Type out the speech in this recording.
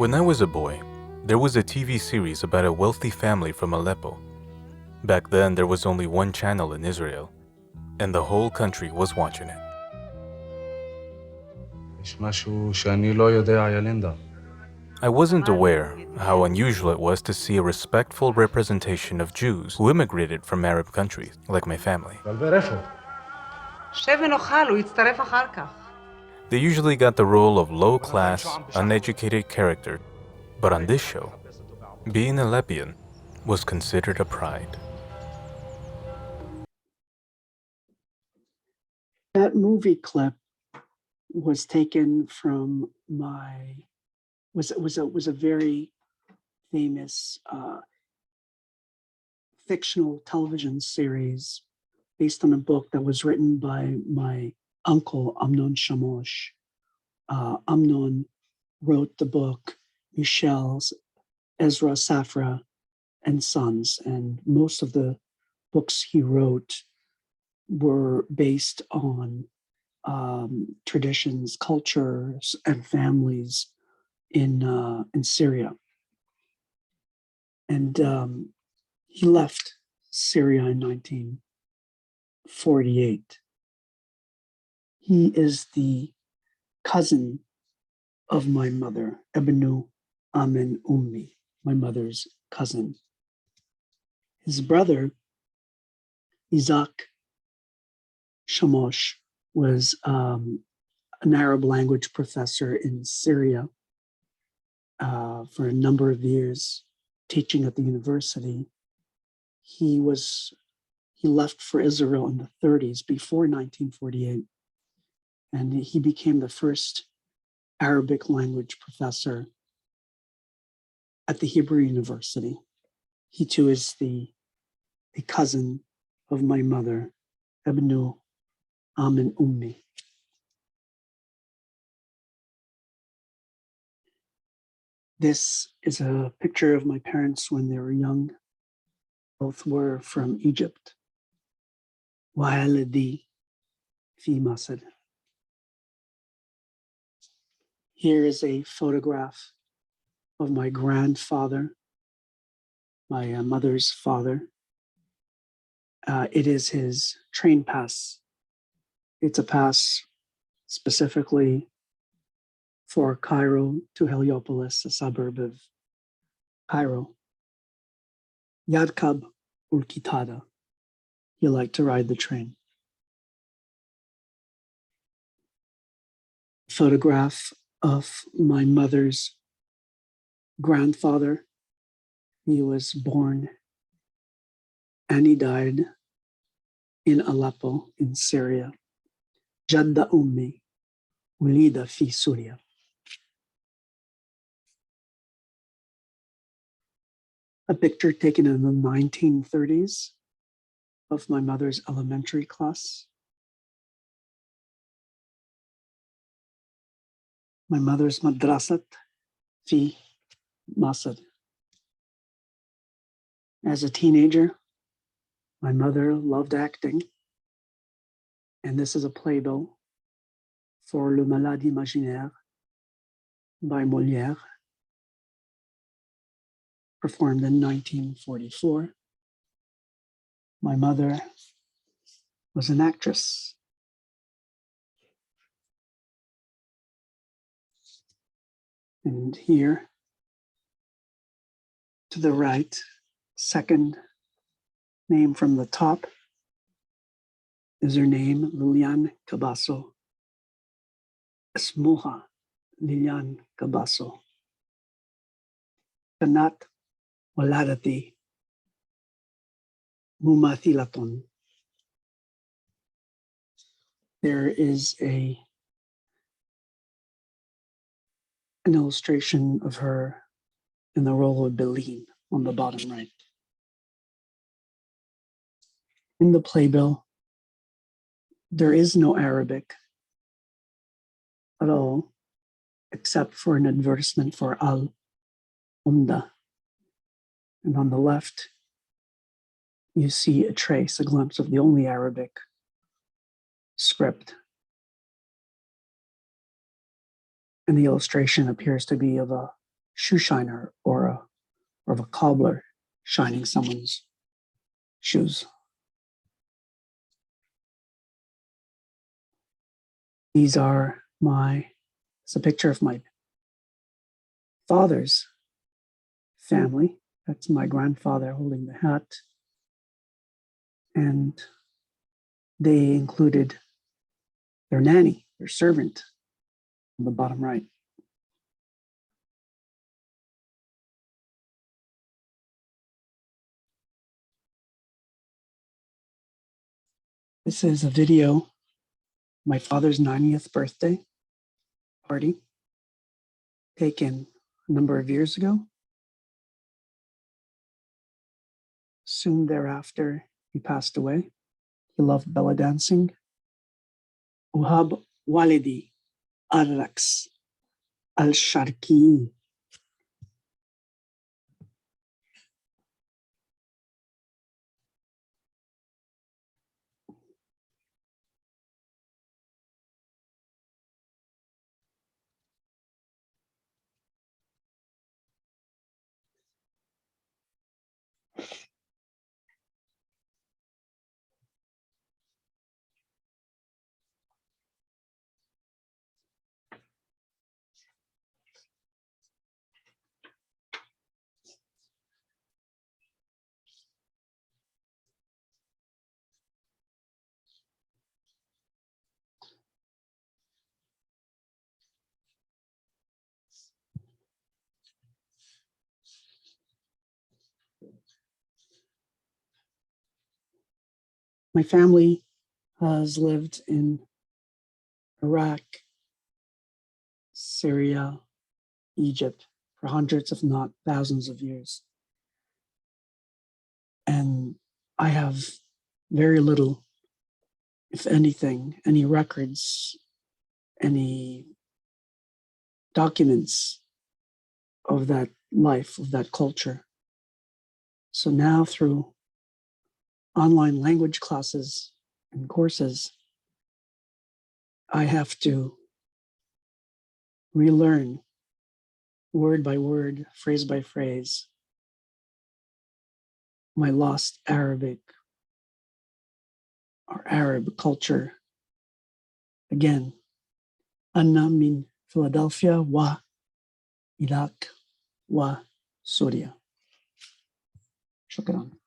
When I was a boy, there was a TV series about a wealthy family from Aleppo. Back then, there was only one channel in Israel, and the whole country was watching it. יש משהו שאני לא יודע, ילינדה. I wasn't aware how unusual it was to see a respectful representation of Jews who immigrated from Arab countries, like my family. ולבר איפה? שב ונאכל, הוא יצטרף אחר כך. They usually got the role of low-class, uneducated character, but on this show, being a Alepian was considered a pride. That movie clip was taken from was a very famous fictional television series based on a book that was written by my uncle Amnon Shamosh. Amnon wrote the book Michel's Ezra Safra and Sons, and most of the books he wrote were based on traditions, cultures, and families in Syria. And he left Syria in 1948. He is the cousin of my mother, Ebnu Amen Ummi, my mother's cousin. His brother, Isaac Shamosh, was an Arab language professor in Syria for a number of years, teaching at the university. He left for Israel in the 30s, before 1948, and he became the first Arabic language professor at the Hebrew University. He too is the cousin of my mother, Ebnu Amen Ummi. This is a picture of my parents when they were young. Both were from Egypt. Wa'aladi fi Masr. Here is a photograph of my grandfather, my mother's father. It is his train pass. It's a pass specifically for Cairo to Heliopolis, a suburb of Cairo. Yadkab ul Kitada. He liked to ride the train. Photograph of my mother's grandfather. He was born and he died in Aleppo in Syria. Jadda Ummi, Ulida fi Syria. A picture taken in the 1930s of my mother's elementary class. My mother's madrasat fi Masr. As a teenager, my mother loved acting, and this is a playbill for Le Malade Imaginaire by Molière, performed in 1944. My mother was an actress. And here, to the right, second name from the top, is her name, Lilian Cabasso. Esmuha Lilian Cabasso. Kanat Waladati Mumathilaton. There is an illustration of her in the role of Beline on the bottom right. In the playbill, there is no Arabic at all, except for an advertisement for Al Umda. And on the left, you see a trace, a glimpse of the only Arabic script. And the illustration appears to be of a shoe shiner or of a cobbler shining someone's shoes. It's a picture of my father's family. That's my grandfather holding the hat. And they included their nanny, their servant, on the bottom right. This is a video of my father's 90th birthday party taken a number of years ago. Soon thereafter, he passed away. He loved belly dancing. Uhab Walidi Al-Raqs Al-Sharqi. My family has lived in Iraq, Syria, Egypt for hundreds, if not thousands of years. And I have very little, if anything, any records, any documents of that life, of that culture. So now through online language classes and courses, I have to relearn word by word, phrase by phrase, my lost Arabic or Arab culture. Again, Anna min Philadelphia wa Iraq wa Syria. Shukran.